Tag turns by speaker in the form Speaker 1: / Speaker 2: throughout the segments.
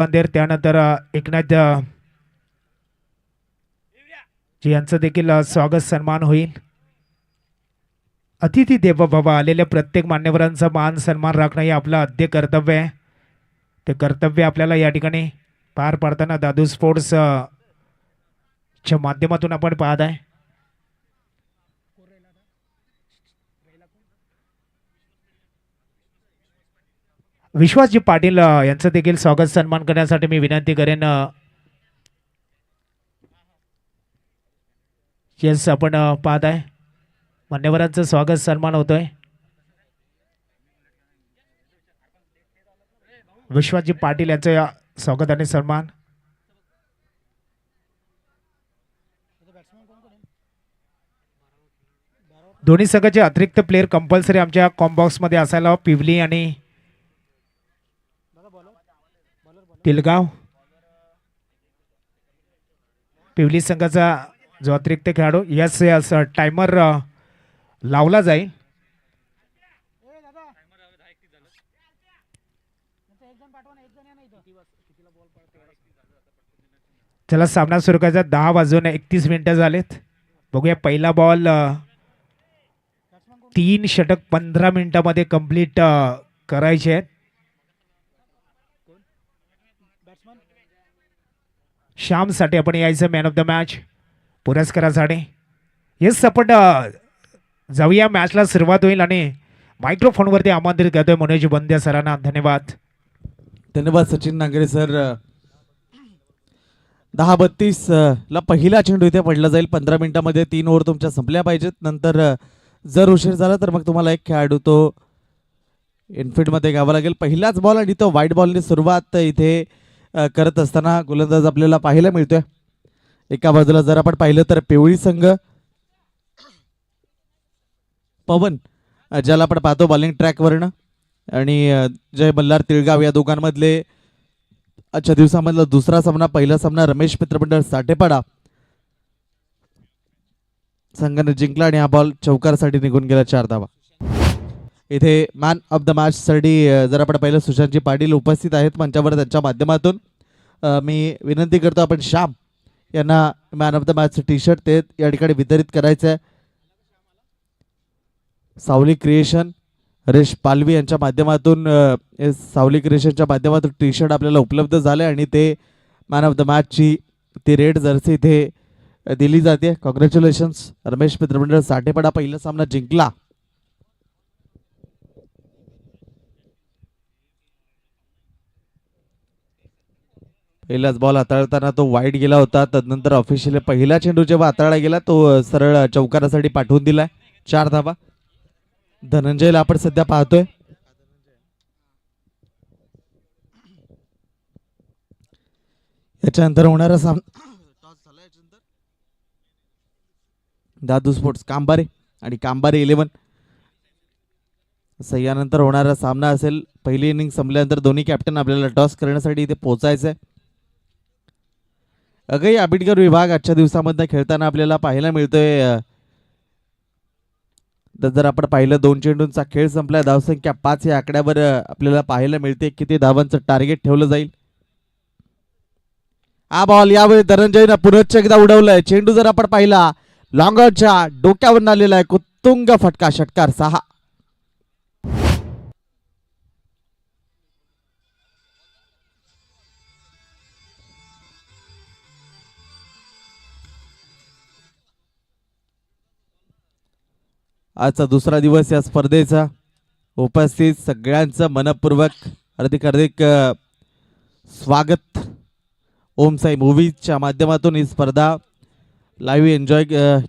Speaker 1: अंधेर त्यानंतर एकनाथ जी यांचं देखील स्वागत सन्मान होईल. अतिथी देवो भव आलेल्या प्रत्येक मान्यवरांचा मान सन्मान राखणं हे आपलं आद्य कर्तव्य आहे. ते कर्तव्य आपल्याला या ठिकाणी पार पाडताना दादू स्पोर्ट्स च्या माध्यमातून आपण पाहत आहे. विश्वासजी पाटील यांचं देखील स्वागत सन्मान करण्यासाठी मी विनंती करेन. येस आपण पाहत आहे मान्यवरांचं स्वागत सन्मान होतोय. विश्वासजी पाटील यांचं स्वागत आणि सन्मान. दोन्ही संघाचे अतिरिक्त प्लेयर कंपल्सरी आमच्या कॉम्बॉक्स मध्ये असायला. पिवली आणि तिलगाव. पिवली संघाचा जो अतिरिक्त खेळाडू यस यस टायमर लावला जाईल. चला सामना सुरू करायचा. 10:31 झालेत. बघूया पहिला बॉल 3 षटक 15 मिनिटांमध्ये कंप्लीट करायचे आहेत. श्यामसाठी आपण यायचं मॅन ऑफ द मॅच पुरस्कारासाठी. येस आपण जाऊया मॅचला सुरुवात होईल आणि मायक्रोफोनवरती आमंत्रित करतोय मनोज बंद्या सरांना. धन्यवाद.
Speaker 2: धन्यवाद सचिन नांगरे सर. 10:32 ला पहिला चेंडू इथे पडला जाईल. 15 मिनिटांमध्ये 3 ओव्हर तुमच्या संपल्या पाहिजेत. नंतर जर उशीर झाला तर मग तुम्हाला एक खेळाडू तो इनफिल्डमध्ये घ्यावा लागेल. पहिलाच बॉल आणि तो वाईट बॉलने सुरुवात इथे करत असताना गोलंदाज आपल्याला पाहायला मिळतोय. एका बाजूला जर आपण पाहिलं तर पिवळी संघ पवन ज्याला आपण पाहतो बॉलिंग ट्रॅकवरनं आणि जय मल्हार तिळगाव या दोघांमधले आजच्या दिवसामधला दुसरा सामना. पहिला सामना रमेश मित्रमंडळ साठेपाडा संघाने जिंकला आणि हा बॉल चौकारसाठी निघून गेला. 4 धावा. इथे मॅन ऑफ द मॅच साठी जर आपण पाहिलं सुशांतजी पाटील उपस्थित आहेत मंचावर. त्यांच्या माध्यमातून मी विनंती करतो आपण श्याम यांना man of the match T shirt ते या ठिकाणी वितरित करायचं आहे. सावली क्रिएशन हरेश पालवी यांच्या माध्यमातून सावली क्रिएशनच्या माध्यमातून टी शर्ट आपल्याला उपलब्ध झाले आणि ते मॅन ऑफ द मॅचची ती रेड जर्सी इथे दिली जाते. कॉंग्रॅच्युलेशन्स रमेश मित्रमंडळ साठेपाडा पहिला सामना जिंकला. पहिलाच बॉल हाताळताना तो वाईड गेला होता. तदनंतर ऑफिशियली पहिला चेंडू जेव्हा हाताळला गेला तो सरळ चौकारासाठी पाठवून दिलाय. 4 धावा. धनंजयला आपण सध्या पाहतोय. याच्यानंतर होणारा सामना दादू स्पोर्ट्स कांबारे आणि कांबारे 11 असं यानंतर होणारा सामना असेल. पहिली इनिंग संपल्यानंतर दोन्ही कॅप्टन आपल्याला टॉस करण्यासाठी इथे पोहोचायचं आहे. अगदी आंबेडकर विभाग आजच्या दिवसामध्ये खेळताना आपल्याला पाहायला मिळतोय. जर आपण पाहिलं 2 चेंडूंचा खेळ संपला. धावसंख्या 5 या आकड्यावर आपल्याला पाहायला मिळते. किती धावांचं टार्गेट ठेवलं जाईल. हा बॉल यावेळी धनंजयनं पुनश्च एकदा उडवलाय. चेंडू जर आपण पाहिला लॉंगरच्या डोक्यावर आलेला आहे. कुत्तुंग फटका. षटकार 6. आजचा दुसरा दिवस या स्पर्धेचा. उपस्थित सगळ्यांचं मनपूर्वक हार्दिक स्वागत. ओम साई मूवीजच्या माध्यमातून ही स्पर्धा लाईव्ह एन्जॉय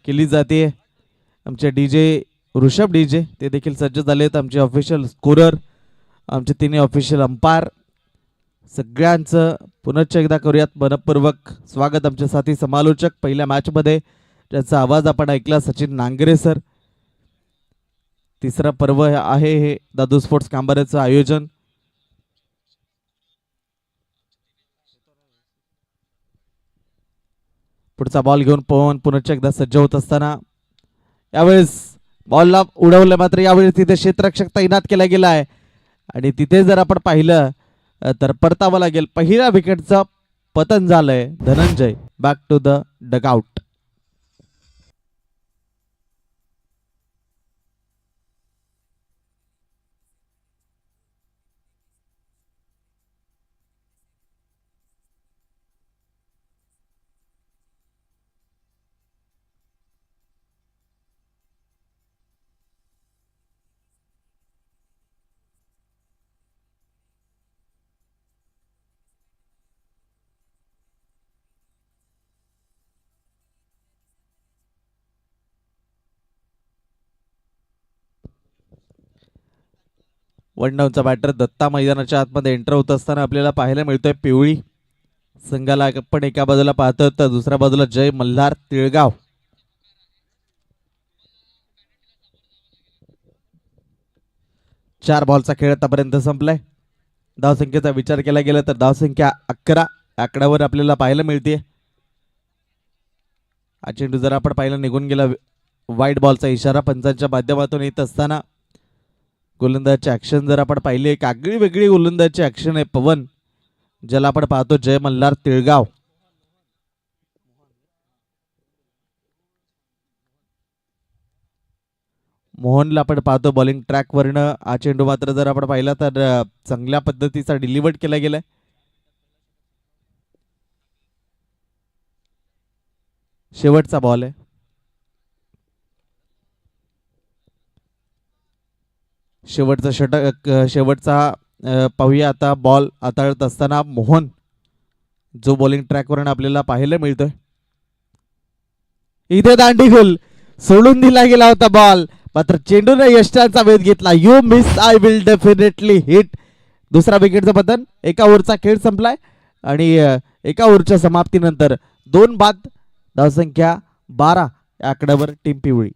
Speaker 2: केली जाते. आमचे डीजे ऋषभ डीजे ते देखील सज्ज झालेत. आमचे ऑफिशियल स्कोरर, आमचे 3 ऑफिशियल अंपायर, सगळ्यांचं पुनश्च एकदा करूयात मनपूर्वक स्वागत. आमचे साथी समालोचक पहिल्या मॅचमध्ये ज्याचा आवाज आपण ऐकला सचिन नांगरे सर. तिसरा पर्व आहे हे दादू स्पोर्ट्स कांबाऱ्याचं आयोजन. पुढचा बॉल घेऊन पवन पुनश्च एकदा सज्ज होत असताना यावेळेस बॉलला उडवलं. मात्र यावेळेस तिथे क्षेत्ररक्षक तैनात केला गेला आहे आणि तिथे जर आपण पाहिलं तर परतावं लागेल. पहिल्या विकेटचं पतन झालंय. Dhananjay back to the dugout. One डाऊनचा बॅटर दत्ता मैदानाच्या आतमध्ये एंटर होत असताना आपल्याला पाहायला मिळतोय पिवळी संघाला पण एका बाजूला पाहतोय तर दुसऱ्या बाजूला जय मल्हार तिळगाव. चार बॉलचा खेळ आतापर्यंत संपलाय. धावसंख्येचा विचार केला गेला तर धावसंख्या 11 आकड्यावर आपल्याला पाहायला मिळते. हा चेंडू जर आपण पाहिला निघून गेला. वाईट बॉलचा इशारा पंचांच्या माध्यमातून येत असताना गोलंदाजची ऍक्शन जर आपण पाहिली एक आगळी वेगळी गोलंदाजची ऍक्शन आहे. पवन ज्याला आपण पाहतो जय मल्हार तिळगाव. मोहनला आपण पाहतो बॉलिंग ट्रॅक वरनं. हा चेंडू मात्र जर आपण पाहिला तर चांगल्या पद्धतीचा डिलिव्हर्ड केला गेलाय. शेवटचा बॉल आहे. शेवटचा षटक पाहूया आता. बॉल हाताळत असताना मोहन जो बॉलिंग ट्रॅकवरून आपल्याला पाहायला मिळतोय. इथे दांडीगुल सोडून दिला गेला होता बॉल मात्र चेंडूने यष्टांचा वेध घेतला. You miss I will definitely hit. दुसरा विकेटचं पतन. एका ओव्हरचा खेळ संपलाय आणि एका ओव्हरच्या समाप्तीनंतर 2 बाद धावसंख्या 12 या आकड्यावर टीम पिवळी.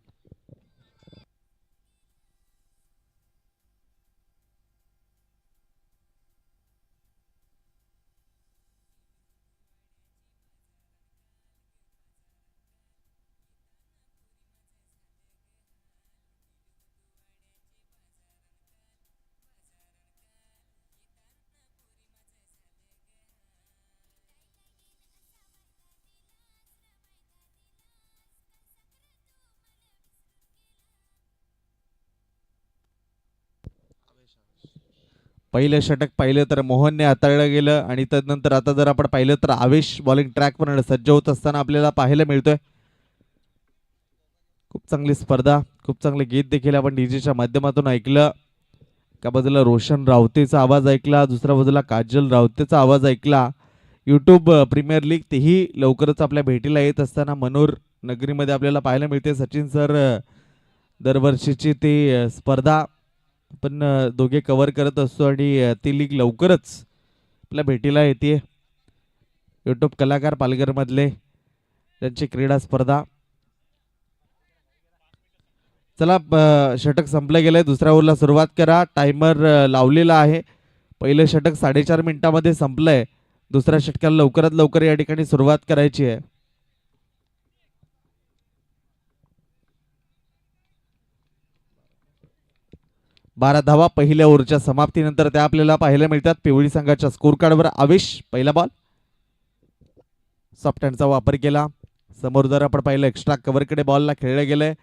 Speaker 2: पहिलं षटक पाहिलं तर मोहनने हाताळलं गेलं आणि त्यानंतर आता जर आपण पाहिलं तर आवेश बॉलिंग ट्रॅकवर सज्ज होत असताना आपल्याला पाहायला मिळतोय. खूप चांगली स्पर्धा, खूप चांगले गीत देखील आपण डीजेच्या माध्यमातून ऐकलं. एका बाजूला रोशन रावतेचा आवाज ऐकला, दुसऱ्या बाजूला काजल रावतेचा आवाज ऐकला. यूट्यूब प्रीमियर लीग तेही लवकरच आपल्या भेटीला येत असताना मनोर नगरीमध्ये आपल्याला पाहायला मिळते. सचिन सर दरवर्षीची ती स्पर्धा आपण दोघे कव्हर करत असतो आणि ती लीग लवकरच आपल्या भेटीला येते. यूट्यूब कलाकार पालघर मधले त्यांची क्रीडा स्पर्धा. चला षटक संपलं गेलंय. दुसऱ्या ओव्हरला सुरुवात करा. टायमर लावलेला आहे. पहिलं षटक 4.5 मिनिटांमध्ये संपलंय. दुसऱ्या षटकाला लवकरात लवकर या ठिकाणी सुरुवात करायची आहे. 12 धावा पहिल्या ओव्हरच्या समाप्तीनंतर त्या आपल्याला पाहायला मिळतात. पिवळी संघाच्या स्कोर कार्डवर आवेश पहिला बॉल. सॉफ्ट हँडचा वापर केला. समोर जर आपण पाहिलं एक्स्ट्रा कव्हरकडे बॉलला खेळलं गेलंय.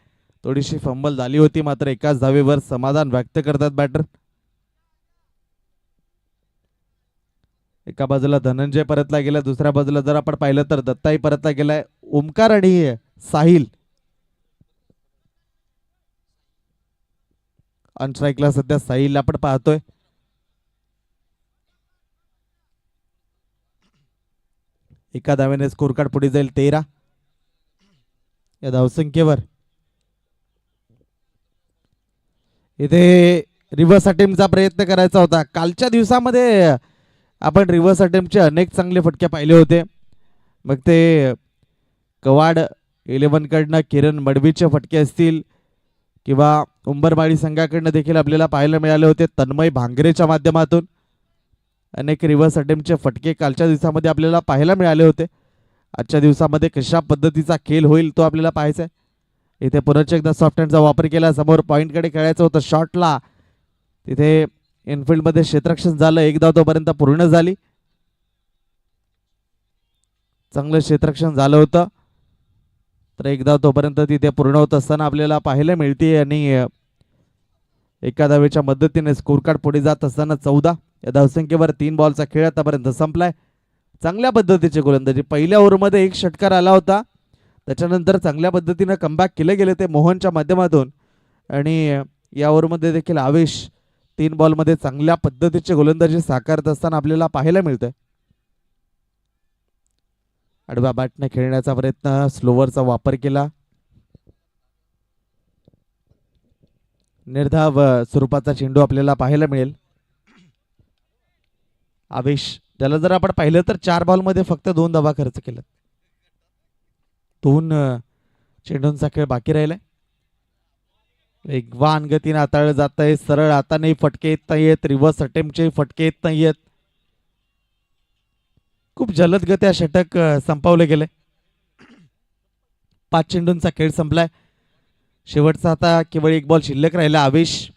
Speaker 2: थोडीशी फंबल झाली होती मात्र एकाच धावेवर समाधान व्यक्त करतात बॅटर. एका बाजूला धनंजय परतला गेला, दुसऱ्या बाजूला जर आपण पाहिलं तर दत्ताई परतला गेलाय. ओमकार आणि साहिल अनस्ट्राईकला सध्या साहिल आपण पाहतोय. एका धावेने स्कोर कार्ड पुढे जाईल 13 या धावसंख्येवर. इथे रिव्हर्स अटेम्प्टचा प्रयत्न करायचा होता. कालच्या दिवसामध्ये आपण रिव्हर्स अटेम्प्टचे अनेक चांगले फटके पाहिले होते. मग ते कवाड 11 कडनं किरण मडवीचे फटके असतील किंवा उंबरमाळी संघाकडनं देखील आपल्याला पाहायला मिळाले होते. तन्मय भांगरेच्या माध्यमातून अनेक रिव्हर्स अटेम्प्टचे फटके कालच्या दिवसामध्ये आपल्याला पाहायला मिळाले होते. आजच्या दिवसामध्ये कशा पद्धतीचा खेळ होईल तो आपल्याला पाहायचा आहे. इथे पुन्हा एकदा सॉफ्ट हँडचा वापर केला. समोर पॉइंटकडे खेळायचं होतं शॉटला. तिथे इनफिल्डमध्ये क्षेत्ररक्षण झालं, एक धाव तोपर्यंत पूर्ण झाली. चांगलं क्षेत्ररक्षण झालं होतं, तर एक धाव तोपर्यंत तिथे पूर्ण होत असताना आपल्याला पाहायला मिळते. आणि एका धावेच्या मदतीने स्कोर कार्ड पुढे जात असताना 14 या धावसंख्येवर 3 बॉलचा खेळ आतापर्यंत संपलाय. चांगल्या पद्धतीचे गोलंदाजी. पहिल्या ओव्हरमध्ये एक षटकार आला होता, त्याच्यानंतर चांगल्या पद्धतीने कमबॅक केले गेले ते मोहनच्या माध्यमातून. आणि या ओव्हरमध्ये देखील आवेश 3 बॉलमध्ये चांगल्या पद्धतीचे गोलंदाजी साकारत असताना आपल्याला पाहायला मिळतंय. आडव्या बॅटने खेळण्याचा प्रयत्न, स्लोवरचा वापर केला. निर्धाव स्वरूपाचा चेंडू आपल्याला पाहायला मिळेल. आवेश त्याला जर आपण पाहिलं तर 4 बॉलमध्ये फक्त 2 धावा खर्च केल्यात. 2 चेंडूंचा खेळ बाकी राहिलाय. वेगवान गतीने हाताळलं जात आहे. सरळ हाताने फटके येत नाहीयेत, रिव्हर्स अटेम्प्टचे फटके येत नाहीयेत. खूप जलदगत्या षटक संपवले गेले. 5 चेंडूंचा खेळ संपलाय. शेवटचा आता केवळ 1 बॉल शिल्लक राहिला. आवेश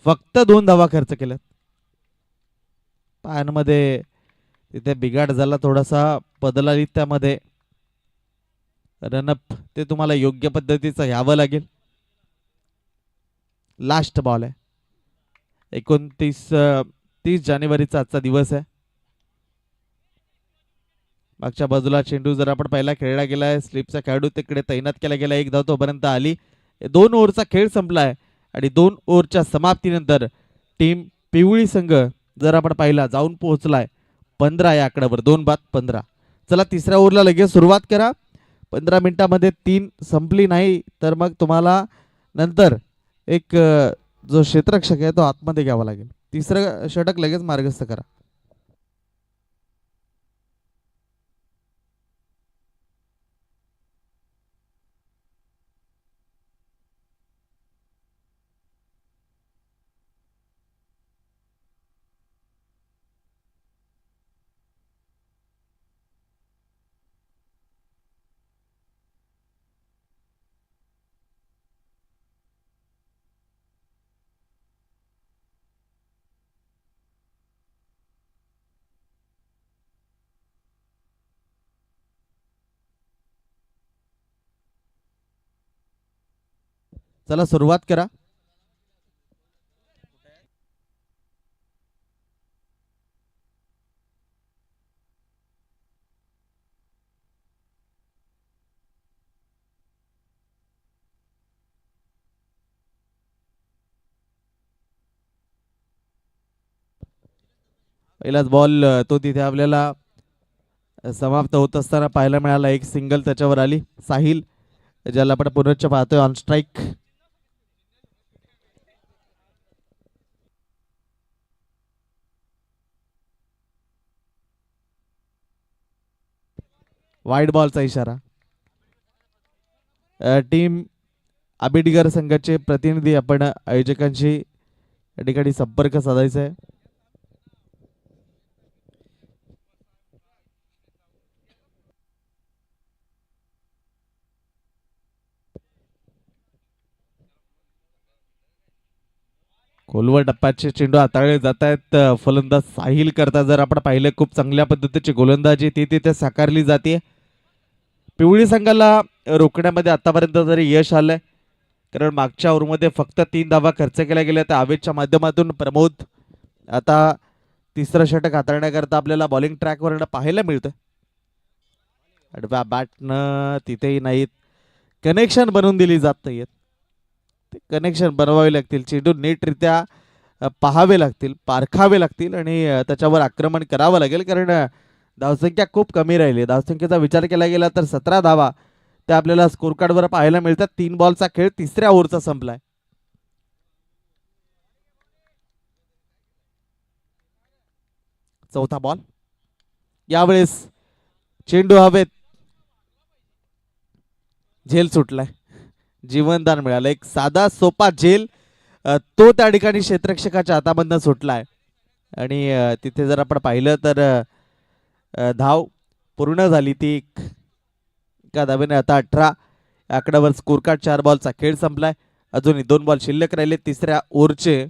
Speaker 2: फक्त 2 धावा खर्च केल्यात. पायांमध्ये तिथे बिघाड झाला, थोडासा बदल आली त्यामध्ये. रनअप ते तुम्हाला योग्य पद्धतीचं घ्यावं लागेल. लास्ट बॉल आहे. 30 जानेवारीचा आजचा दिवस आहे. मागच्या बाजूला चेंडू जर आपण पहिला खेळला गेलाय, स्लिपचा खेळाडू तिकडे तैनात केला गेला. 1 धाव तोपर्यंत आली. 2 ओव्हरचा खेळ संपलाय आणि 2 ओव्हरच्या समाप्तीनंतर टीम पिवळी संघ जर आपण पाहिला जाऊन पोहोचलाय 15 या आकड्यावर. 2 बाद 15. चला तिसऱ्या ओव्हरला लगेच सुरुवात करा. 15 मिनिटामध्ये 3 संपली नाही तर मग तुम्हाला नंतर एक जो क्षेत्ररक्षक आहे तो आतमध्ये घ्यावा लागेल. तिसरं षटक लगेच मार्गस्थ करा. चला सुरुवात करा. पहिलाच बॉल तो तिथे आपल्याला समाप्त होत असताना पाहायला मिळाला. एक सिंगल त्याच्यावर आली. साहिल ज्याला आपण पुनश्च पाहतोय ऑन स्ट्राईक. वाईड बॉलचा इशारा. टीम आबिडगर संघाचे प्रतिनिधी आपण आयोजकांशी या ठिकाणी संपर्क साधायचा आहे. खोलवर टप्प्याचे चेंडू हाताळले जात आहेत. फलंदाज साहिल करता जर आपण पाहिलं खूप चांगल्या पद्धतीची गोलंदाजी ती तिथे साकारली जाते. पिवळी संघाला रोखण्यामध्ये आतापर्यंत तरी यश आलंय, कारण मागच्या ओव्हरमध्ये फक्त 3 धावा खर्च केल्या गेल्या. त्या आवेशच्या माध्यमातून प्रमोद आता तिसरं षटक हाताळण्याकरता आपल्याला बॉलिंग ट्रॅकवर पाहायला मिळतं. आडव्या बॅटनं तिथेही नाहीत, कनेक्शन बनवून दिली जात नाहीयेत. ते कनेक्शन बनवावे लागतील, चेंडू नीटरित्या पाहावे लागतील, पारखावे लागतील आणि त्याच्यावर आक्रमण करावं लागेल, कारण धावसंख्या खूप कमी राहिली. धावसंख्येचा विचार केला गेला तर 17 धावा त्या आपल्याला स्कोर कार्डवर पाहायला मिळतात. 3 बॉलचा खेळ तिसऱ्या ओव्हरचा संपलाय. चौथा बॉल. यावेळेस चेंडू हवेत, झेल सुटलाय, जीवनदान मिळालं. एक साधा सोपा झेल तो त्या ठिकाणी क्षेत्ररक्षकाच्या हातामधनं सुटलाय आणि तिथे जर आपण पाहिलं तर धाव पूर्ण झाली. ती एका धावेने आता 18 आकड्यावर स्कोर कार्ड. 4 बॉलचा खेळ संपलाय. अजूनही 2 बॉल शिल्लक राहिले तिसऱ्या ओव्हरचे.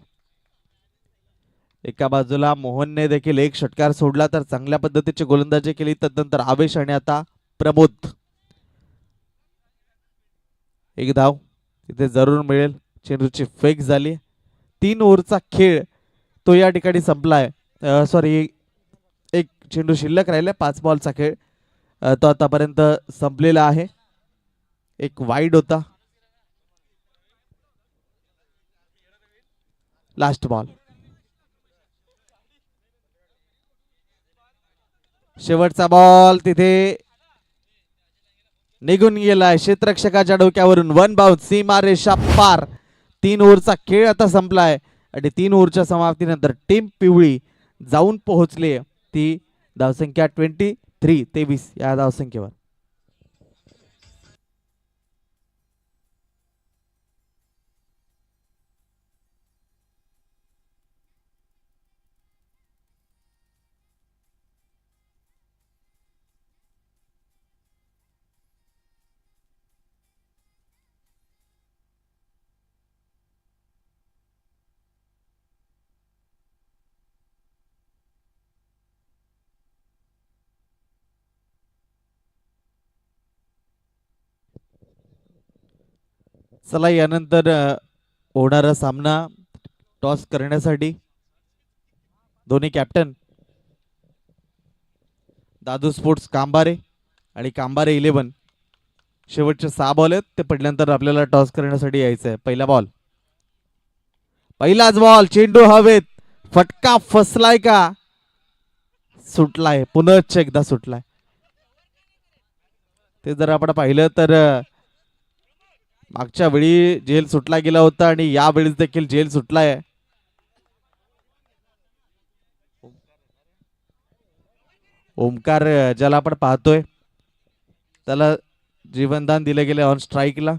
Speaker 2: एका बाजूला मोहनने देखील एक षटकार सोडला तर चांगल्या पद्धतीची गोलंदाजी केली. तदनंतर आवेश आणि आता प्रमोद. एक धाव तिथे जरूर मिळेल. चेंडूची फेक झाली. 3 ओव्हरचा खेळ तो या ठिकाणी संपलाय. सॉरी, एक चेंडू शिल्लक राहिला. 5 बॉलचा खेळ तो आतापर्यंत संपलेला आहे. एक वाईड होता. Last ball. शेवटचा बॉल तिथे निघून गेलाय क्षेत्ररक्षकाच्या डोक्यावरून. 1 बाउन्स, सीमा रेषा पार. 3 ओव्हरचा खेळ आता संपलाय आणि 3 ओव्हरच्या समाप्तीनंतर टीम पिवळी जाऊन पोहोचली ती धावसंख्या 23 या धावसंख्येवर. चला, यानंतर होणारा सामना टॉस करण्यासाठी दोन्ही कॅप्टन दादू स्पोर्ट्स कांबारे आणि कांबारे 11 शेवटचे 6 बॉल आहेत ते पडल्यानंतर आपल्याला टॉस करण्यासाठी यायचं आहे. पहिला बॉल, पहिलाच बॉल. चेंडू हवेत. फटका फसलाय का सुटलाय? पुनश्च एकदा सुटलाय. ते जर आपण पाहिलं तर मागच्या वेळी झेल सुटला गेला होता आणि या वेळेस देखील झेल सुटलाय. ओमकार ज्याला आपण पाहतोय त्याला जीवनदान दिले गेले ऑन स्ट्राईकला.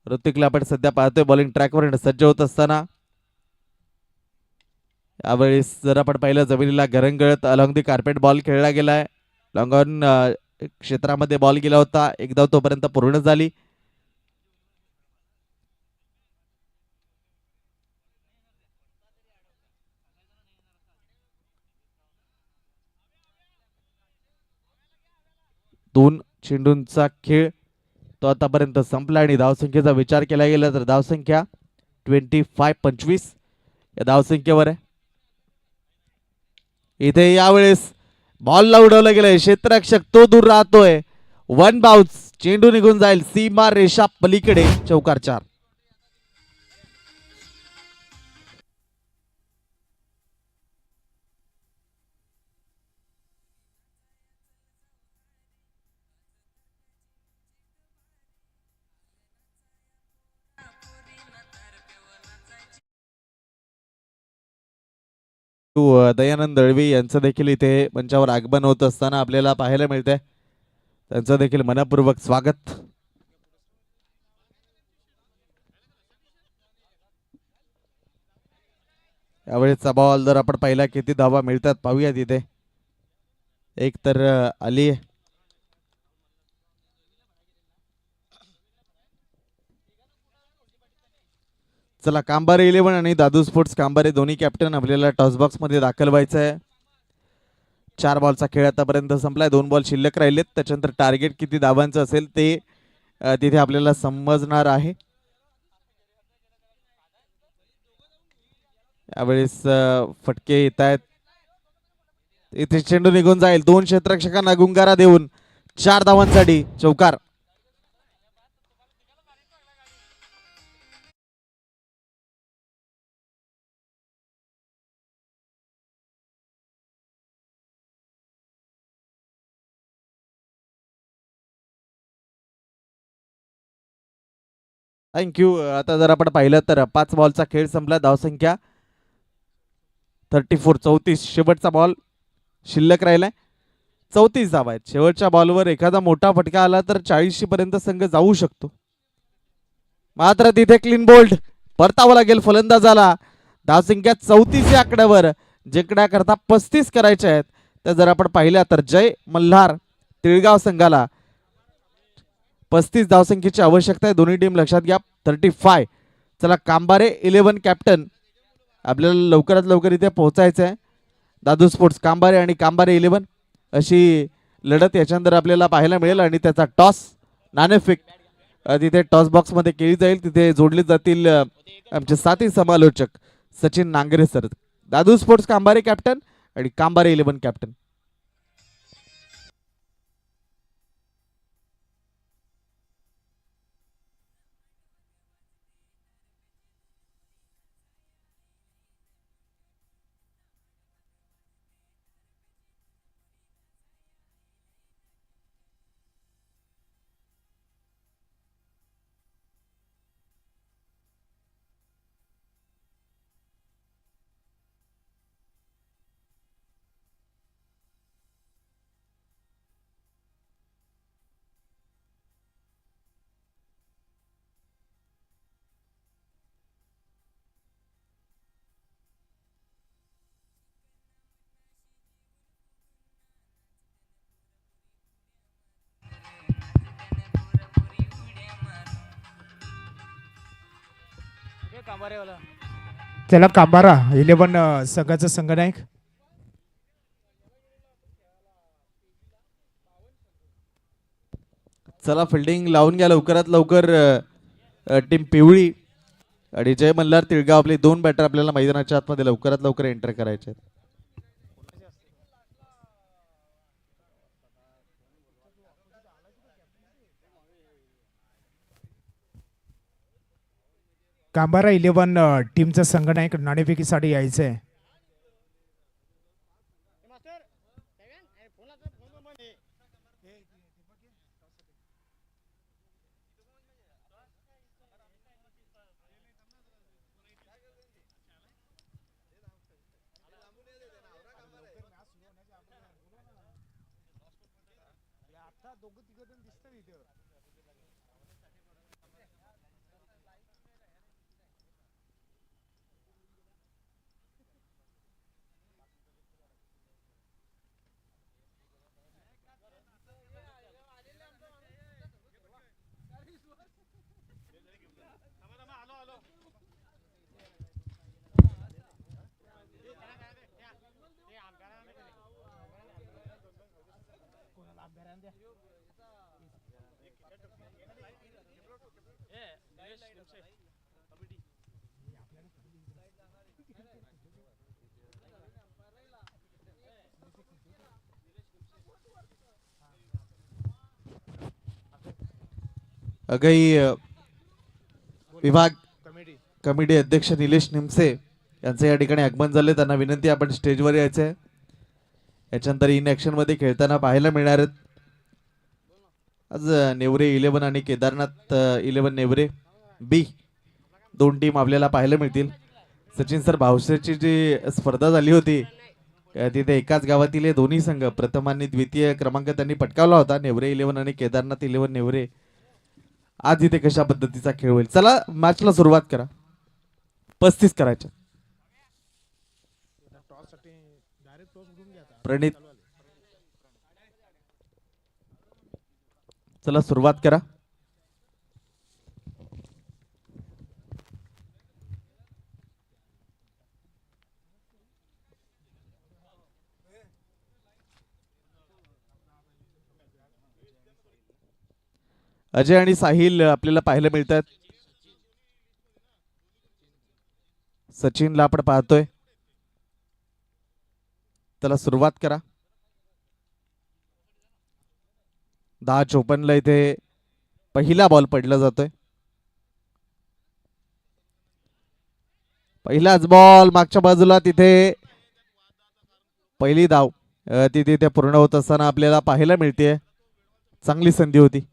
Speaker 2: ऋतिकला आपण सध्या पाहतोय बॉलिंग ट्रॅकवर सज्ज होत असताना. यावेळेस जर आपण पाहिलं जमिनीला गरंगळत अलॉंग दी कार्पेट बॉल खेळला गेलाय. लॉंग ऑन क्षेत्रामध्ये बॉल गेला होता. एक धाव तोपर्यंत पूर्ण झाली. दोन चेंडूंचा खेळ तो आतापर्यंत संपला आणि धावसंख्येचा विचार केला गेला तर धावसंख्या 25 या धावसंख्येवर आहे. इथे यावेळेस बॉलला उडवलं गेलंय. क्षेत्ररक्षक तो दूर राहतोय. 1 बाउन्स. चेंडू निघून जाईल सीमा रेषा पलीकडे. चौकार 4. दयानंद दळवी यांचं देखील इथे मंचावर आगमन होत असताना आपल्याला पाहायला मिळतंय. त्यांचं देखील मनपूर्वक स्वागत. यावेळेचा बॉल जर आपण पाहिला किती धावा मिळतात पाहूया. तिथे एक तर आली. चला, कांबारे 11 आणि दादू स्पोर्ट्स कांबारे दोन्ही कॅप्टन आपल्याला टॉस बॉक्स मध्ये दाखल व्हायचं आहे. 4 बॉलचा खेळ आतापर्यंत संपलाय. 2 बॉल शिल्लक राहिलेत. त्याच्यानंतर टार्गेट किती धावांचं असेल ते तिथे आपल्याला समजणार आहे. यावेळेस फटके येत आहेत. इथे चेंडू निघून जाईल. 2 क्षेत्ररक्षकांना गुंगारा देऊन 4 धावांसाठी चौकार. थँक्यू. आता जर आपण पाहिलं तर 5 बॉलचा खेळ संपला. धावसंख्या 34. शेवटचा बॉल शिल्लक राहिलाय. 34 धावा आहेत. शेवटच्या बॉलवर एखादा मोठा फटका आला तर 40 पर्यंत संघ जाऊ शकतो. मात्र तिथे क्लीन बोल्ड परतावं लागेल फलंदाजाला. धावसंख्या 34 या आकड्यावर जिंकण्याकरता 35 करायच्या आहेत. तर जर आपण पाहिल्या तर जय मल्हार तिळगाव संघाला 35 धावसंख्येची आवश्यकता आहे. दोन्ही टीम लक्षात घ्या. 35 चला कांबारे 11 कॅप्टन आपल्याला लवकरात लवकर इथे पोहोचायचं आहे. दादू स्पोर्ट्स कांबारे आणि कांबारे 11 अशी लढत याच्यानंतर आपल्याला पाहायला मिळेल आणि त्याचा टॉस नाणेफेक तिथे टॉस बॉक्स मध्ये केली जाईल. तिथे जोडले जातील आमचे साथी समालोचक सचिन नांगरे सर. दादू स्पोर्ट्स कांबारे कॅप्टन आणि कांबारे 11 कॅप्टन.
Speaker 1: चला कांबारा 11 संघाचा संघनायक.
Speaker 2: चला फिल्डिंग लावून घ्या लवकरात लवकर. टीम पिवळी आणि जय मल्हार तिळगाव आपले 2 बॅटर आपल्याला मैदानाच्या आतमध्ये लवकरात लवकर एंटर करायचे आहेत.
Speaker 1: कांबारा 11 टीमचा संघनायक नाणेफेकीसाठी यायचंय.
Speaker 2: अगई विभाग कमिटी अध्यक्ष निलेश निमसे यांचे या ठिकाणी आगमन झाले. त्यांना विनंती आपण स्टेजवर यायचं आहे. याच्यानंतर इन ऍक्शन मध्ये खेळताना पाहायला मिळणार आहेत आज नेवरे 11 आणि केदारनाथ 11 नेवरे बी 2 टीम आपल्याला पाहायला मिळतील. सचिन सर भावसेची जी स्पर्धा झाली होती तिथे एकाच गावातील हे दोन्ही संघ प्रथम आणि द्वितीय क्रमांक त्यांनी पटकावला होता. नेवरे 11 आणि केदारनाथ 11 नेवरे. आज इथे कशा पद्धतीचा खेळ होईल. चला मॅचला सुरुवात करा. 35 करायच्या. प्रणित चला सुरुवात करा. अजय आणि साहिल आपल्याला पाहायला मिळतात. सचिनला आपण पाहतोय. त्याला सुरुवात करा. 10-54 ला इथे पहिला बॉल पडला जातोय. पहिलाच बॉल मागच्या बाजूला तिथे पहिली धाव तिथे पूर्ण होत असताना आपल्याला पाहायला मिळते. चांगली संधी होती.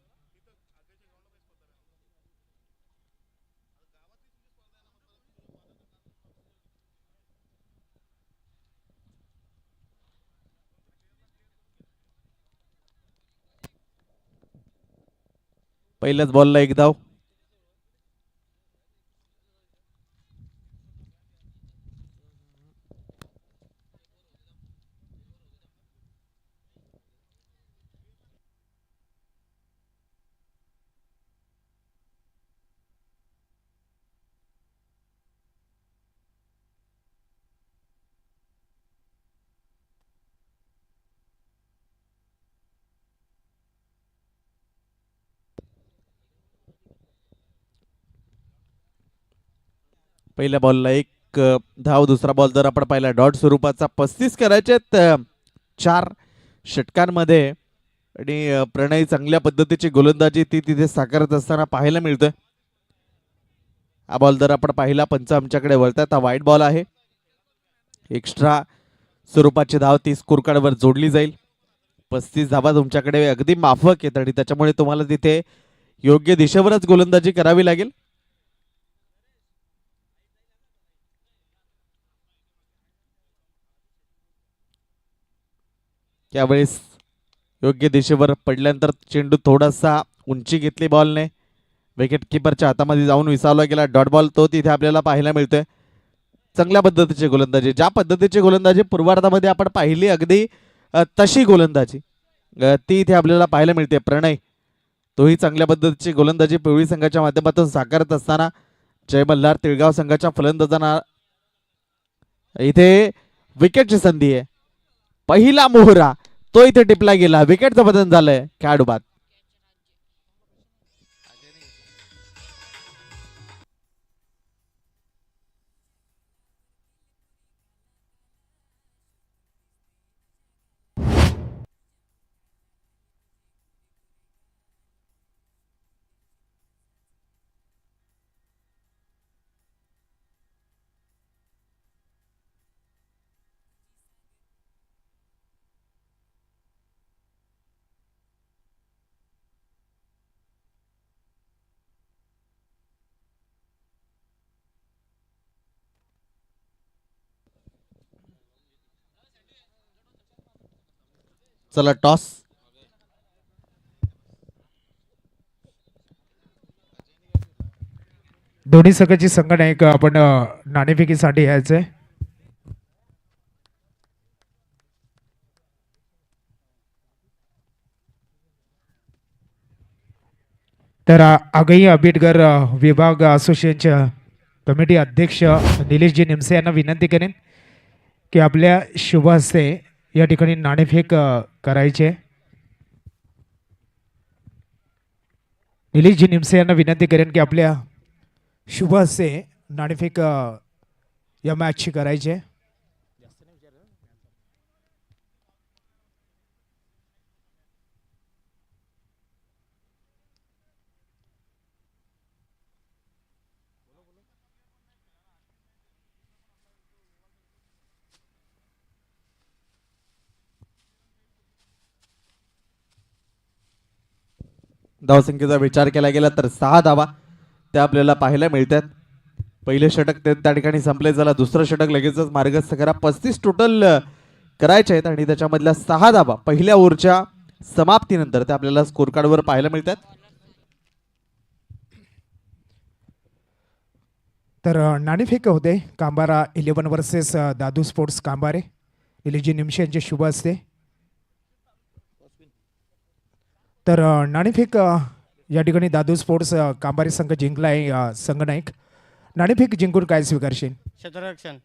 Speaker 2: पहिल्याच बॉलला 1 धाव. पहिल्या बॉलला एक धाव, दुसरा बॉल जर आपण पाहिला डॉट स्वरूपाचा 35 करायचे आहेत 4 षटकांमध्ये. आणि प्रणय चांगल्या पद्धतीची गोलंदाजी ती तिथे साकारत असताना पाहायला मिळतोय. हा बॉल जर आपण पाहिला पंच आमच्याकडे वळतात, हा वाईट बॉल आहे. एक्स्ट्रा स्वरूपाची धाव ती स्कोर कार्डवर जोडली जाईल. 35 धावा तुमच्याकडे अगदी माफक आहेत आणि त्याच्यामुळे तुम्हाला तिथे योग्य दिशेवरच गोलंदाजी करावी लागेल. त्यावेळेस योग्य दिशेवर पडल्यानंतर चेंडू थोडासा उंची घेतली बॉलने, विकेट किपरच्या हातामध्ये जाऊन विसावला गेला. डॉट बॉल तो तिथे आपल्याला पाहायला मिळतोय. चांगल्या पद्धतीची गोलंदाजी, ज्या पद्धतीची गोलंदाजी पूर्वार्धामध्ये आपण पाहिली अगदी तशी गोलंदाजी ती इथे आपल्याला पाहायला मिळते. प्रणय तोही चांगल्या पद्धतीची गोलंदाजी पिवळी संघाच्या माध्यमातून साकारत असताना जय मल्हार तिळगाव संघाच्या फलंदाजांना इथे विकेटची संधी आहे. पहिला मोहरा तो इथे टिपला गेला, विकेटचं बदल झालंय खेळाडू बाद. चला टॉस.
Speaker 1: दोन्ही संघाची संघनायक आपण नाणेफेकीसाठी यायचंय. तर आगही आंबेडकर विभाग असोसिएशनच्या कमिटी अध्यक्ष निलेशजी निमसे यांना विनंती करेन की आपल्या शुभ हस्ते या ठिकाणी नाणेफेक करायचे. निलेशजी निमसे यांना विनंती करेन की आपल्या शुभ हस्ते नाणेफेक या मॅचची करायचे.
Speaker 2: धावसंख्येचा विचार केला गेला तर 6 धावा त्या आपल्याला पाहायला मिळतात. पहिले षटक त्या ठिकाणी संपले, झाला दुसरं षटक लगेचच मार्गस्थ करा. 35 टोटल करायचे आहेत आणि त्याच्यामधल्या 6 धावा पहिल्या ओव्हरच्या समाप्तीनंतर त्या आपल्याला स्कोर कार्डवर पाहायला मिळतात.
Speaker 1: तर नाणेफेक होते कांबारा 11 वर्सेस दादू स्पोर्ट्स कांबारे. निलेशजी निमसे यांचे शुभ असते. तर नाणेफेक या ठिकाणी दादू स्पोर्ट्स कांबारी संघ जिंकला आहे. संघनायक नाणेफेक जिंकून काय स्वीकारशील?
Speaker 3: क्षेत्ररक्षण.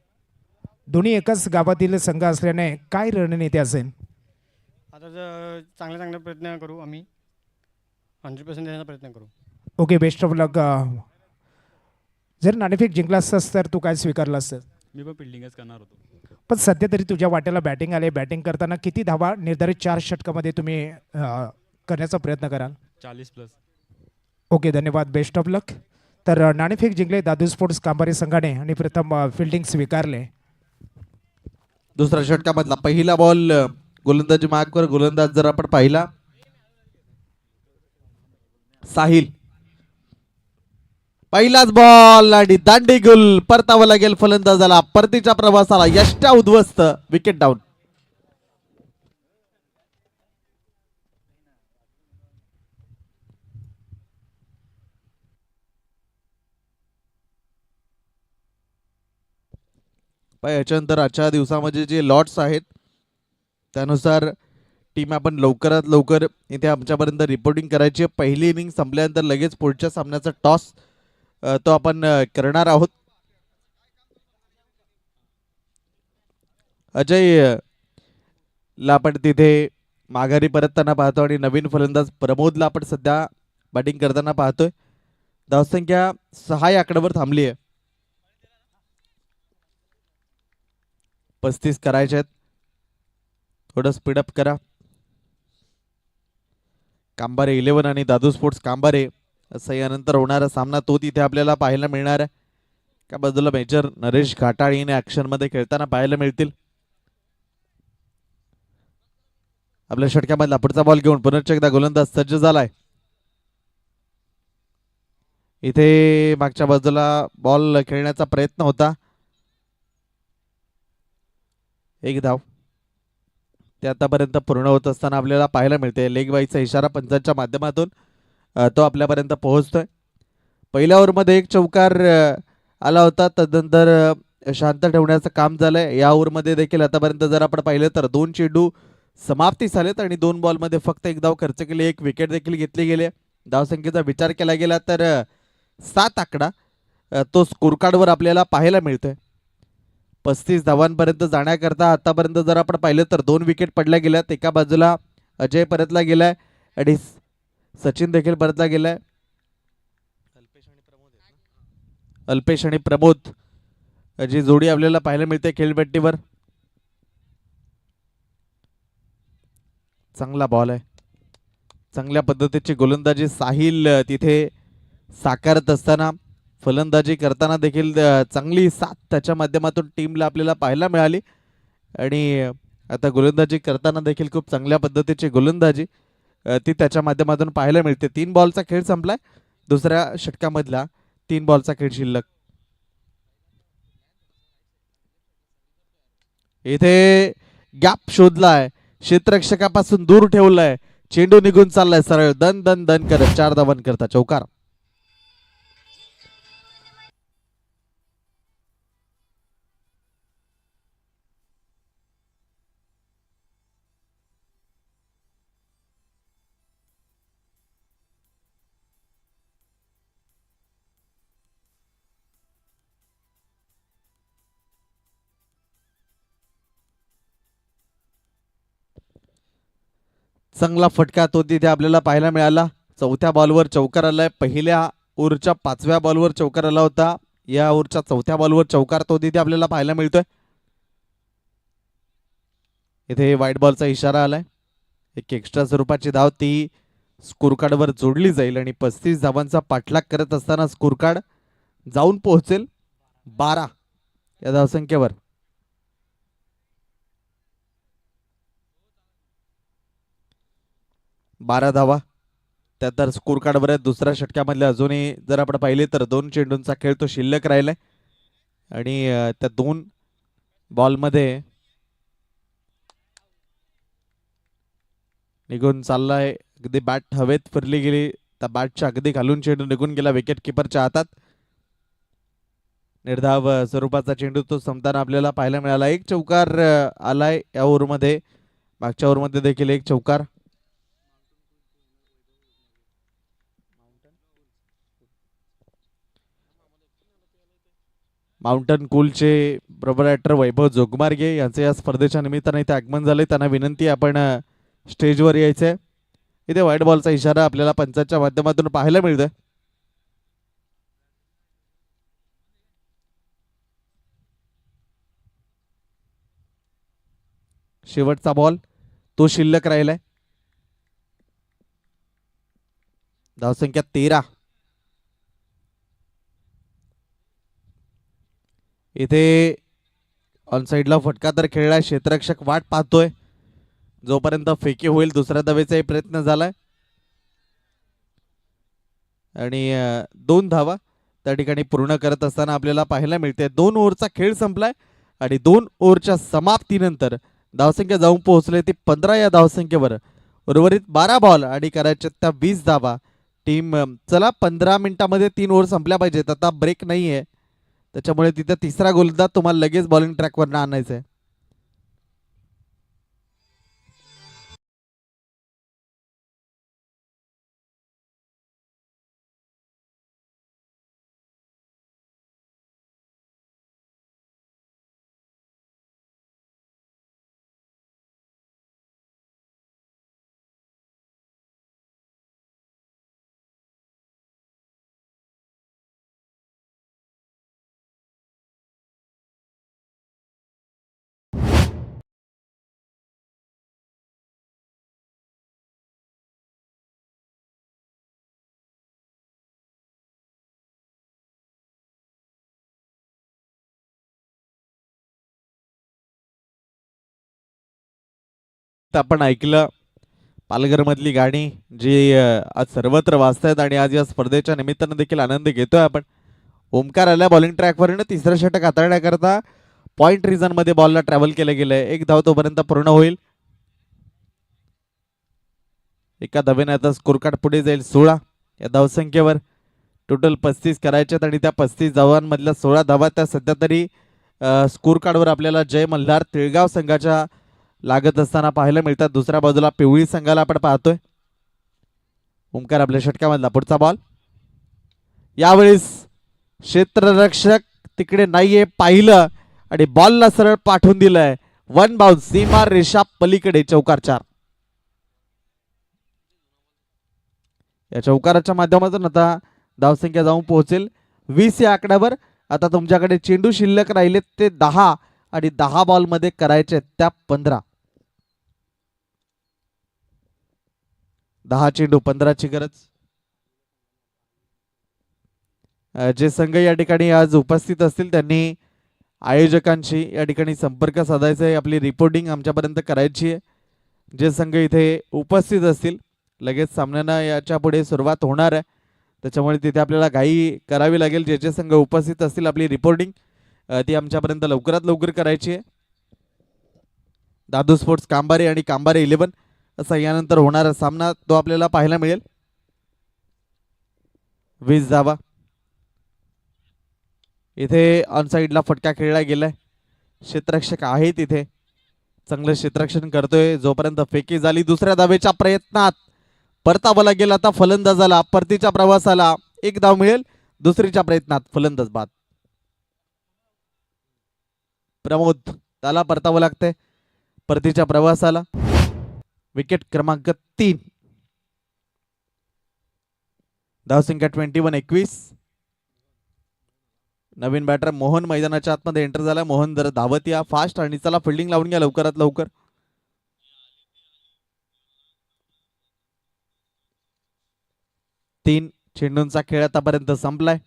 Speaker 1: दोन्ही एकाच गावातील संघ असल्याने काय रणनीती असेल?
Speaker 3: आता चांगले चांगले प्रयत्न करू, आम्ही 100% देण्याचा प्रयत्न करू.
Speaker 1: ओके, बेस्ट ऑफ लक. जर नाणेफेक जिंकला असतास तर तू काय स्वीकारलं असतं?
Speaker 4: मी पण फिल्डिंगच करणार होतो.
Speaker 1: पण सध्या तरी तुझ्या वाट्याला बॅटिंग आले. बॅटिंग करताना किती धावा निर्धारित 4 षटकामध्ये तुम्ही करण्याचा प्रयत्न कराल?
Speaker 4: 40+.
Speaker 1: ओके, धन्यवाद, बेस्ट ऑफ लक. तर नाणेफेक जिंकले दादू स्पोर्ट्स कांबारी संघाने आणि प्रथम फिल्डिंग स्वीकारले.
Speaker 2: दुसऱ्या षटकामधला पहिला बॉल गोलंदाजी मार्कवर गोलंदाज जर आपण पाहिला साहिल, पहिलाच बॉल आणि दांडी गुल परतावं लागेल फलंदाजाला. परतीच्या प्रवासाला यष्ट्या उद्ध्वस्त, विकेट डाऊन. याच्यानंतर आजच्या दिवसामध्ये जे लॉट्स आहेत त्यानुसार टीम आपण लवकरात लवकर इथे आमच्यापर्यंत रिपोर्टिंग करायची. पहिली इनिंग संपल्यानंतर लगेच पुढच्या सामन्याचा टॉस तो आपण करणार आहोत. अजय ला आपण तिथे माघारी परतताना पाहतो आणि नवीन फलंदाज प्रमोदला आपण सध्या बॅटिंग करताना पाहतोय. धावसंख्या 6 या आकड्यावर थांबली आहे. 35 करायचे आहेत. थोडं स्पीडअप करा. कांबारे 11 आणि दादू स्पोर्ट्स कांबारे असं यानंतर होणारा सामना तो तिथे आपल्याला पाहायला मिळणार आहे. त्या बाजूला मेजर नरेश घाटाळीने ऍक्शन मध्ये खेळताना पाहायला मिळतील. आपल्या षटकामधला पुढचा बॉल घेऊन पुनश्च एकदा गोलंदाज सज्ज झालाय. इथे मागच्या बाजूला बॉल खेळण्याचा प्रयत्न होता. एक धाव ते आतापर्यंत पूर्ण होत असताना आपल्याला पाहायला मिळते. लेग बाईचा इशारा पंचांच्या माध्यमातून तो आपल्यापर्यंत पोहोचतोय. पहिल्या ओव्हरमध्ये एक चौकार आला होता. तदनंतर शांत ठेवण्याचं काम झालंय. या ओव्हरमध्ये देखील आतापर्यंत जर आपण पाहिलं तर 2 चेंडू समाप्तीस आलेत आणि 2 बॉलमध्ये फक्त एक धाव खर्च केली. एक विकेट देखील घेतली गेली. धावसंख्येचा विचार केला गेला तर 7 आकडा तो स्कोर कार्डवर आपल्याला पाहायला मिळतोय. 35 धावांपर्यंत जाण्याकरता आतापर्यंत जर आपण पाहिलं तर 2 विकेट पडल्या गेल्यात. एका बाजूला अजय परतला गेलाय आणि सचिन देखील परतला गेलाय. अल्पेश आणि प्रमोद जी जोडी आपल्याला पाहायला मिळते खेळपट्टीवर. चांगला बॉल आहे. चांगल्या पद्धतीची गोलंदाजी साहिल तिथे साकारत असताना फलंदाजी करताना देखील चांगली साथ त्याच्या माध्यमातून टीमला आपल्याला पाहायला मिळाली. आणि आता गोलंदाजी करताना देखील खूप चांगल्या पद्धतीची गोलंदाजी ती त्याच्या माध्यमातून पाहायला मिळते. 3 बॉलचा खेळ संपलाय. दुसऱ्या षटकामधला 3 बॉलचा खेळ शिल्लक. इथे गॅप शोधलाय. क्षेत्ररक्षकापासून दूर ठेवलाय. चेंडू निघून चाललाय सरळ दन दन दन करत 4 धावांकरता चौकार. चांगला फटका तो तिथे आपल्याला पाहायला मिळाला. चौथ्या बॉलवर चौकार आलाय. पहिल्या ओव्हरच्या 5व्या बॉलवर चौकार आला होता. या ओव्हरच्या 4थ्या बॉलवर चौकार तो तिथे आपल्याला पाहायला मिळतोय. इथे व्हाईट बॉलचा इशारा आलाय. एक एक्स्ट्रा स्वरूपाची धाव ती स्कोर कार्डवर जोडली जाईल आणि 35 धावांचा पाठलाग करत असताना स्कोर कार्ड जाऊन पोहोचेल 12 या धावसंख्येवर. 12 धावा त्यात स्कोर कार्डवर आहे. दुसऱ्या षटकामधल्या अजूनही जर आपण पाहिले तर 2 चेंडूंचा खेळ तो शिल्लक राहिलाय आणि त्या 2 बॉलमध्ये निघून चाललाय. अगदी बॅट हवेत फिरली गेली. त्या बॅटच्या अगदी खालून चेंडू निघून गेला विकेट किपरच्या हातात. निर्धाव स्वरूपाचा चेंडू तो संपताना आपल्याला पाहायला मिळाला. एक चौकार आलाय या ओव्हरमध्ये. मागच्या ओव्हरमध्ये देखील एक चौकार. माउंटन कूलचे प्रोपरायटर वैभव जोगमार्गे यांचे या स्पर्धेच्या निमित्ताने इथे आगमन झाले. त्यांना विनंती आपण स्टेजवर यायचंय. इथे व्हाईट बॉलचा इशारा आपल्याला पंचांच्या माध्यमातून पाहायला मिळतोय. शेवटचा बॉल तो शिल्लक राहिलाय. धावसंख्या 13. इथे ऑन साइडला फटका तर खेळलाय. क्षेत्ररक्षक वाट पाहतोय जोपर्यंत फेकी होईल. दुसऱ्या धावेचाही प्रयत्न झालाय आणि 2 धावा त्या ठिकाणी पूर्ण करत असताना आपल्याला पाहायला मिळते. 2 ओव्हरचा खेळ संपलाय आणि 2 ओव्हरच्या समाप्तीनंतर धावसंख्या जाऊन पोहोचले ती 15 या धावसंख्येवर. उर्वरित 12 बॉल आणि करायच्या त्या 20 धावा. टीम चला 15 मिनिटांमध्ये 3 ओव्हर संपल्या पाहिजेत. आता ब्रेक नाहीये त्याच्यामुळे तिथे तिसरा गोलंदाज तुम्हाला लगेच बॉलिंग ट्रॅकवर आणायचा आहे. गीत आपण ऐकलं, पालघरमधली गाणी जी आज सर्वत्र वाजतायत आणि आज या स्पर्धेच्या निमित्तानं देखील आनंद घेतोय आपण. ओमकार आल्या बॉलिंग ट्रॅकवरून तिसरं षटक हाताळण्याकरता पॉइंट रिझन मध्ये बॉलला ट्रॅव्हल केलं गेलंय. एक धाव तोपर्यंत पूर्ण होईल. एका धावेने आता स्कोर कार्ड पुढे जाईल 16 या धावसंख्येवर. टोटल 35 करायच्यात आणि त्या 35 धावांमधल्या 16 धावा त्या सध्या तरी स्कोर कार्डवर आपल्याला जय मल्हार तिळगाव संघाच्या लागत असताना पाहायला मिळतात. दुसऱ्या बाजूला पिवळी संघाला आपण पाहतोय. ओमकार आपल्या षटकामधला पुढचा बॉल. यावेळेस क्षेत्ररक्षक तिकडे नाहीये, पाहिलं आणि बॉलला सरळ पाठवून दिलंय. वन बाउन्स, सीमा रेषा पलीकडे, चौकार 4. या चौकाराच्या माध्यमातून आता धावसंख्या जाऊन पोहोचेल 20 या आकड्यावर. आता तुमच्याकडे चेंडू शिल्लक राहिलेत ते 10 आणि 10 बॉल मध्ये करायचे त्या 15. 10 चेंडू 15 ची गरज. जे संघ या ठिकाणी आज उपस्थित असतील त्यांनी आयोजकांशी या ठिकाणी संपर्क साधायचा आहे. आपली रिपोर्टिंग आमच्यापर्यंत करायची आहे. जे संघ इथे उपस्थित असतील लगेच सामन्यांना याच्या पुढे सुरुवात होणार आहे, त्याच्यामुळे तिथे आपल्याला घाई करावी लागेल. जे जे संघ उपस्थित असतील आपली रिपोर्टिंग ती आमच्यापर्यंत लवकरात लवकर करायची आहे. दादू स्पोर्ट्स कांबारे आणि कांबारे 11 असा यानंतर होणारा सामना तो आपल्याला पाहायला मिळेल. 20 धावा. इथे ऑन साइडला फटका खेळला गेलाय. क्षेत्ररक्षक आहे तिथे, चांगलं क्षेत्ररक्षण करतोय. जोपर्यंत फेकी झाली दुसऱ्या धावेच्या प्रयत्नात परतावा लागेल आता फलंदाजाला. परतीच्या प्रवासाला एक धाव मिळेल. दुसरीच्या प्रयत्नात फलंदाज बाद. प्रमोद त्याला परतावं लागतंय परतीच्या प्रवासाला. विकेट क्रमांक 3. धावसंख्या 21-21. नवीन बॅटर मोहन मैदानाच्या आतमध्ये एंटर झाला. मोहन जर धावत या फास्ट आणि चला फिल्डिंग लावून घ्या लवकरात लवकर. तीन चेंडूंचा खेळ आतापर्यंत संपलाय.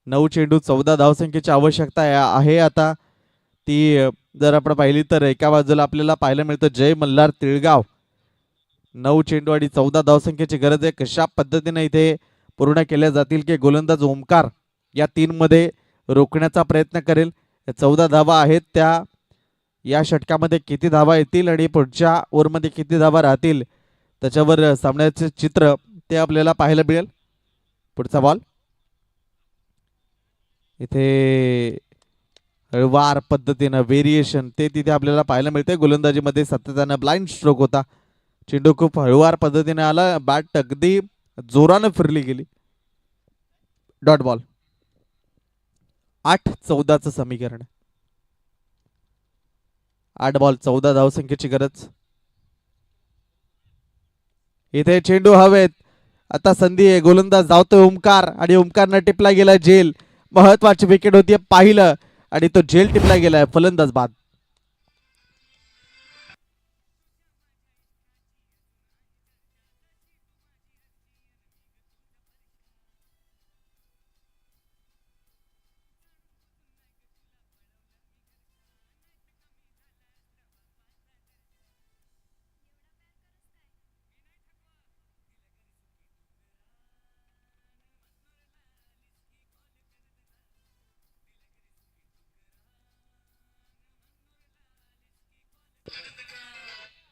Speaker 2: 9 चेंडू 14 धावसंख्येची आवश्यकता आहे. आता ती जर आपण पाहिली तर एका बाजूला आपल्याला पाहायला मिळतं जय मल्हार तिळगाव. 9 चेंडू आणि 14 धावसंख्येची गरज आहे. कशा पद्धतीने इथे पूर्ण केल्या जातील की गोलंदाज ओमकार या 3 मध्ये रोखण्याचा प्रयत्न करेल. 14 धावा आहेत त्या या षटकामध्ये किती धावा येतील आणि पुढच्या ओव्हरमध्ये किती धावा राहतील त्याच्यावर सामन्याचे चित्र ते आपल्याला पाहायला मिळेल. पुढचा बॉल. इथे हळवार पद्धतीनं व्हेरिएशन ते तिथे आपल्याला पाहायला मिळते. गोलंदाजीमध्ये सातत्यानं ब्लाइंड स्ट्रोक होता. चेंडू खूप हळुवार पद्धतीने आला. बॅट अगदी जोरानं फिरली गेली. Dot ball. 8-14चं समीकरण. 8 बॉल 14 धावसंख्येची गरज. इथे चेंडू हवेत. आता संधी आहे. गोलंदाज धावतोय ओमकार आणि ओमकारनं टिपला गेला जेल. महत्वाची विकेट होती पाहिलं आणि तो जेल टिपला गेलाय. फलंदाज बाद.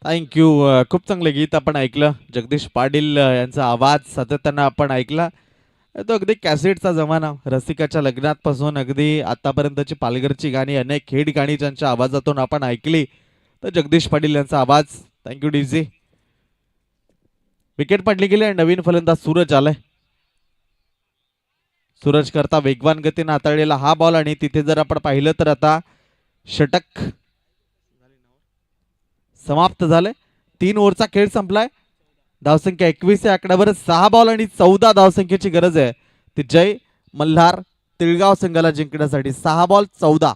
Speaker 2: थँक्यू. खूप चांगलं गीत आपण ऐकलं. जगदीश पाटील यांचा आवाज सातत्यानं आपण ऐकला. तो अगदी कॅसेटचा जमाना. रसिकाच्या लग्नापासून अगदी आतापर्यंतची पालघरची गाणी अनेक हिट गाणी ज्यांच्या आवाजातून आपण ऐकली तर जगदीश पाटील यांचा आवाज. थँक्यू डीजी. विकेट पडली गेली आणि नवीन फलंदाज सूरज आलाय. सूरज करता वेगवान गतीने हाताळलेला हा बॉल आणि तिथे जर आपण पाहिलं तर आता षटक समाप्त झाले. 3 ओव्हरचा खेळ संपलाय. धावसंख्या 21 या आकड्यावर 6 बॉल आणि 14 धावसंख्येची गरज आहे ती जय मल्हार तिळगाव संघाला जिंकण्यासाठी. 6 बॉल 14.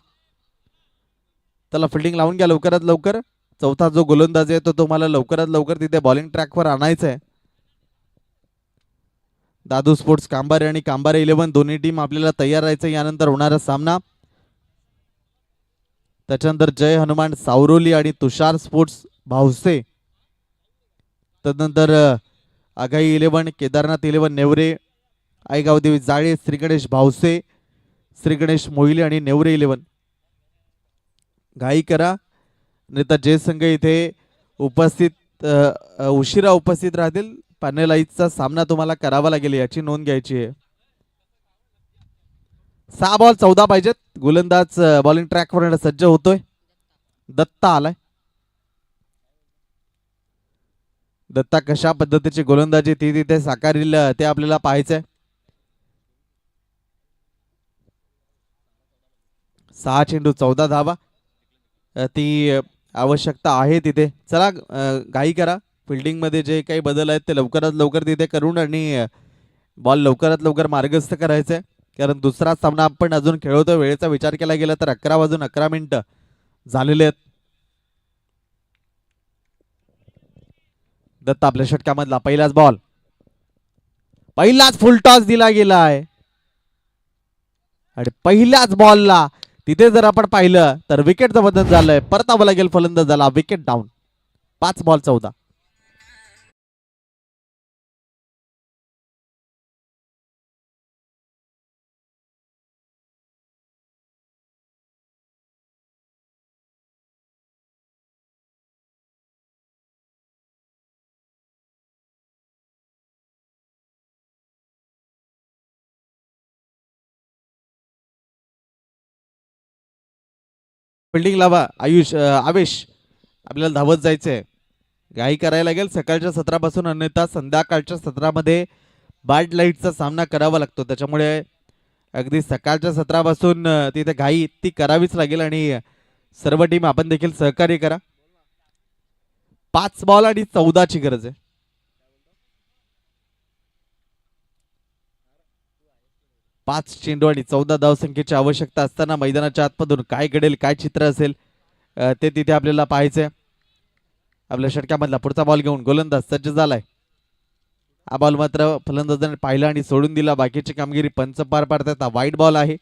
Speaker 2: त्याला फिल्डिंग लावून घ्या लवकरात लवकर. चौथा जो गोलंदाज आहे तो तुम्हाला लवकरात लवकर तिथे बॉलिंग ट्रॅकवर आणायचा आहे. दादू स्पोर्ट्स कांबारे आणि कांबारे 11 दोन्ही टीम आपल्याला तयार राहायचं. यानंतर होणारा सामना त्याच्यानंतर जय हनुमान सावरोली आणि तुषार स्पोर्ट्स भावसे. तदनंतर आगाई 11, केदारनाथ 11 नेवरे, आईगाव देवी जाळे, श्री गणेश भावसे, श्री गणेश मोहिले आणि नेवरे 11. घाई करा नेता जय संघ इथे उपस्थित उशिरा उपस्थित राहतील. पॅनलाईजचा सामना तुम्हाला करावा लागेल याची नोंद घ्यायची आहे. 6 बॉल 14 पाहिजेत. गोलंदाज बॉलिंग ट्रॅकवर सज्ज होतोय. दत्ता आलाय. दत्ता कशा पद्धतीची गोलंदाजी ती तिथे साकारील ते आपल्याला पाहायचंय. 6 चेंडू 14 धावा ती आवश्यकता आहे तिथे. चला घाई करा. फिल्डिंग मध्ये जे काही बदल आहेत ते लवकरात लवकर तिथे करून आणि बॉल लवकरात लवकर मार्गस्थ करायचंय. कारण दुसरा सामना आपण अजून खेळवतोय. वेळेचा विचार केला गेला तर 11 वाजून 11 मिनिटं झालेले आहेत. दत्ता आपल्या षटकामधला पहिलाच बॉल, पहिलाच फुल टॉस दिला गेला आहे आणि पहिल्याच बॉलला तिथे जर आपण पाहिलं तर विकेटचं बदल झालंय. परतावं लागेल फलंदाजाला. Wicket down. 5 बॉल 14. फिल्डिंग लावा आयुष आवेश. आपल्याला धावत जायचंय. घाई करायला लागेल. सकाळच्या सत्रापासून अन्यथा संध्याकाळच्या सत्रामध्ये बॅड लाईटचा सामना करावा लागतो. त्याच्यामुळे अगदी सकाळच्या सत्रापासून तिथे घाई ती करावीच लागेल आणि सर्व टीम आपण देखील सहकार्य करा. 5 बॉल आणि 14 ची गरज आहे. पाच चेंडू आणि 14 धावसंख्येची आवश्यकता असताना मैदानाच्या आतमधून काय घडेल, काय चित्र असेल ते तिथे आपल्याला पाहायचंय. आपल्या षटकामधला पुढचा बॉल घेऊन गोलंदाज सज्ज झालाय. हा बॉल मात्र फलंदाजाने पाहिला आणि सोडून दिला. बाकीची कामगिरी पंच पार पाडतात. हा वाईट बॉल आहे.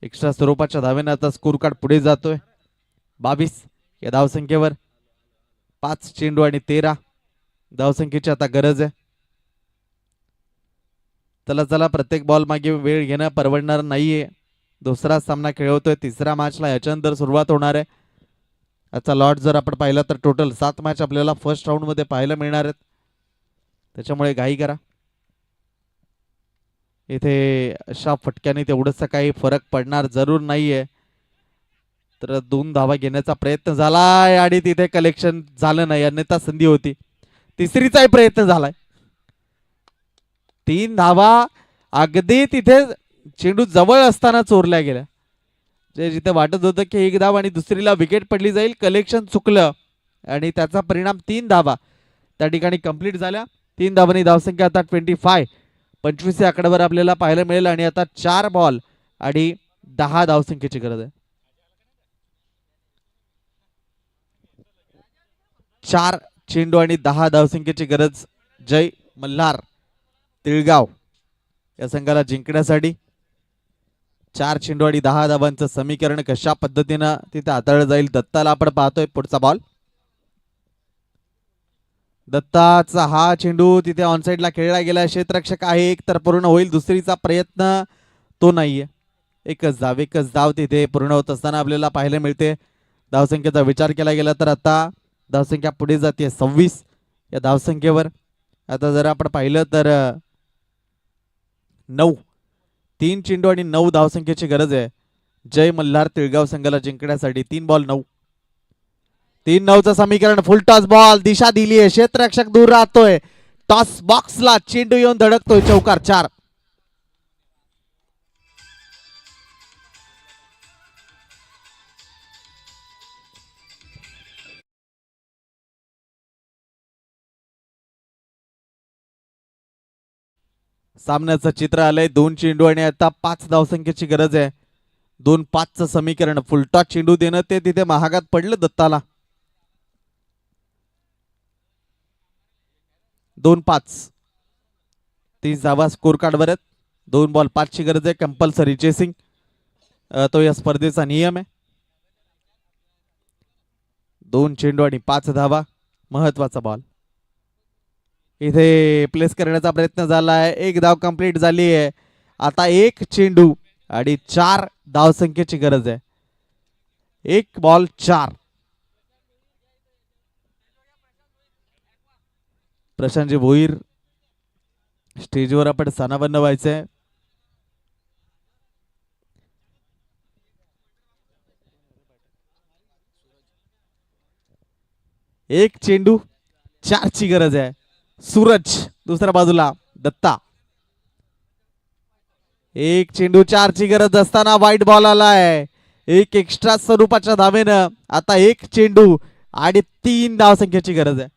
Speaker 2: एक्स्ट्रा स्वरूपाच्या धावेने आता स्कोर कार्ड पुढे जातोय. 22 या धावसंख्येवर 5 चेंडू आणि 13 धावसंख्येची आता गरज आहे. चला चला, प्रत्येक बॉल मागे वेळ घेणं परवडणार नाहीये. दुसरा सामना खेळवतोय. तिसऱ्या मॅचला याच्यानंतर सुरुवात होणार आहे. याचा लॉट जर आपण पाहिला तर टोटल 7 मॅच आपल्याला फर्स्ट राऊंड मध्ये पाहायला मिळणार आहेत. त्याच्यामुळे घाई करा. इथे अशा फटक्याने तेवढंच काही फरक पडणार जरूर नाहीये. तर 2 धावा घेण्याचा प्रयत्न झालाय आणि तिथे कलेक्शन झालं नाही. अन्यथा संधी होती. तिसरीचाही प्रयत्न झालाय. 3 धावा अगदी तिथे चेंडू जवळ असताना चोरल्या गेल्या. जे जिथे वाटत होतं की 1 धाव आणि दुसरीला विकेट पडली जाईल, कलेक्शन चुकलं आणि त्याचा परिणाम 3 धावा त्या ठिकाणी कंप्लीट झाल्या. 3 धावांनी धावसंख्या आता 25 या आकड्यावर आपल्याला पाहायला मिळेल आणि आता 4 बॉल आणि 10 धावसंख्येची गरज आहे. 4 चेंडू आणि 10 धावसंख्येची गरज जय मल्हार तिळगाव या संघाला जिंकण्यासाठी. 4 चेंडू आणि 10 धावांचं समीकरण कशा पद्धतीनं तिथे हाताळलं जाईल. दत्ताला आपण पाहतोय. पुढचा बॉल दत्ताचा हा चेंडू तिथे ऑनसाइडला खेळला गेला. क्षेत्ररक्षक आहे. एक तर पूर्ण होईल. दुसरीचा प्रयत्न तो नाहीये. एकच धाव तिथे पूर्ण होत असताना आपल्याला पाहायला मिळते. धावसंख्येचा विचार केला गेला तर आता धावसंख्या पुढे जाते 26 या धावसंख्येवर. आता जर आपण पाहिलं तर 3 चेंडू आणि 9 धावसंख्येची गरज आहे जय मल्हार तिळगाव संघाला जिंकण्यासाठी. 3 बॉल 9. 3-9चं समीकरण. फुल टॉस बॉल दिशा दिली आहे. क्षेत्ररक्षक दूर राहतोय. टॉस बॉक्सला चेंडू येऊन धडकतोय. चौकार. 4. सामन्याचं चित्र आलंय. 2 चेंडू आणि आता 5 धावसंख्येची गरज आहे. 2-5चं समीकरण. फुलटॉस चेंडू देणं ते तिथे महागात पडलं दत्ताला. 2-5 30 धावा स्कोर कार्डवर आहेत. 2 बॉल 5 ची गरज आहे. कंपल्सरी चेसिंग तो या स्पर्धेचा नियम आहे. 2 चेंडू आणि 5 धावा. महत्वाचा बॉल इथे प्लेस करण्याचा प्रयत्न झालाय. 1 धाव कंप्लीट झाली आहे. आता 1 चेंडू आणि 4 धावसंख्येची गरज आहे. 1 बॉल 4. प्रशांतजी भोईर स्टेजवर आपण स्थानापन्न व्हायचंय. एक चेंडू 4 ची गरज आहे. सूरज दुसऱ्या बाजूला. दत्ता 1 चेंडू 4 ची गरज असताना वाईट बॉल आलाय. एक एक्स्ट्रा स्वरूपाच्या धावेनं आता 1 चेंडू आणि 3 धावसंख्येची गरज आहे.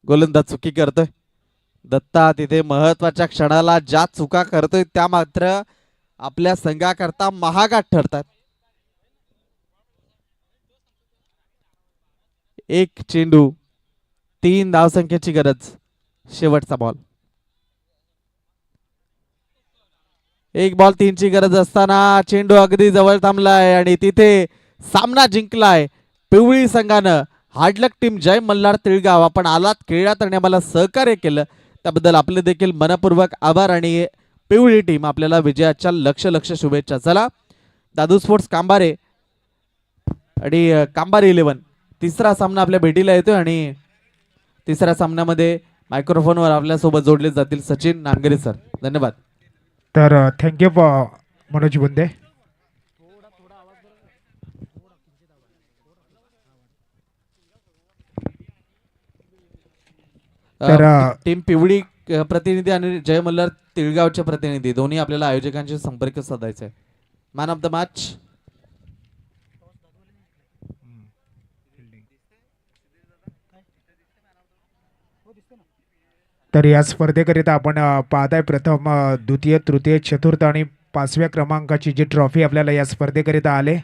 Speaker 2: गोलंदाज चुकी करतोय. दत्ता तिथे महत्वाच्या क्षणाला ज्या चुका करतोय त्या मात्र आपल्या संघाकरता महागात ठरतात. 1 चेंडू 3 धावसंख्येची गरज. शेवटचा बॉल. 1 बॉल 3 ची गरज असताना चेंडू अगदी जवळ थांबलाय आणि तिथे सामना जिंकलाय पिवळी संघानं. हार्डलक टीम जय मल्हार तिळगाव, आपण आलात खेळात आणि आम्हाला सहकार्य केलं त्याबद्दल आपले देखील मनपूर्वक आभार. आणि पिवळी टीम आपल्याला विजयाच्या लक्ष शुभेच्छा. चला दादू स्पोर्ट्स कांबारे आणि कांबारे 11 तिसरा सामना आपल्या भेटीला येतोय आणि तिसऱ्या सामन्यामध्ये मायक्रोफोनवर आपल्यासोबत जोडले जातील सचिन नांगरे सर. धन्यवाद.
Speaker 1: तर थँक्यू मनोज बुंदे. तर
Speaker 2: टीम पिवळी प्रतिनिधी आणि जय मल्हार तिळगावचे प्रतिनिधी दोन्ही आपल्याला आयोजकांशी संपर्क साधायचा आहे. मॅन ऑफ द मॅच
Speaker 1: तर या स्पर्धेकरिता आपण पाहताय प्रथम द्वितीय तृतीय चतुर्थ आणि 5व्या क्रमांकाची जी ट्रॉफी आपल्याला या स्पर्धेकरिता आले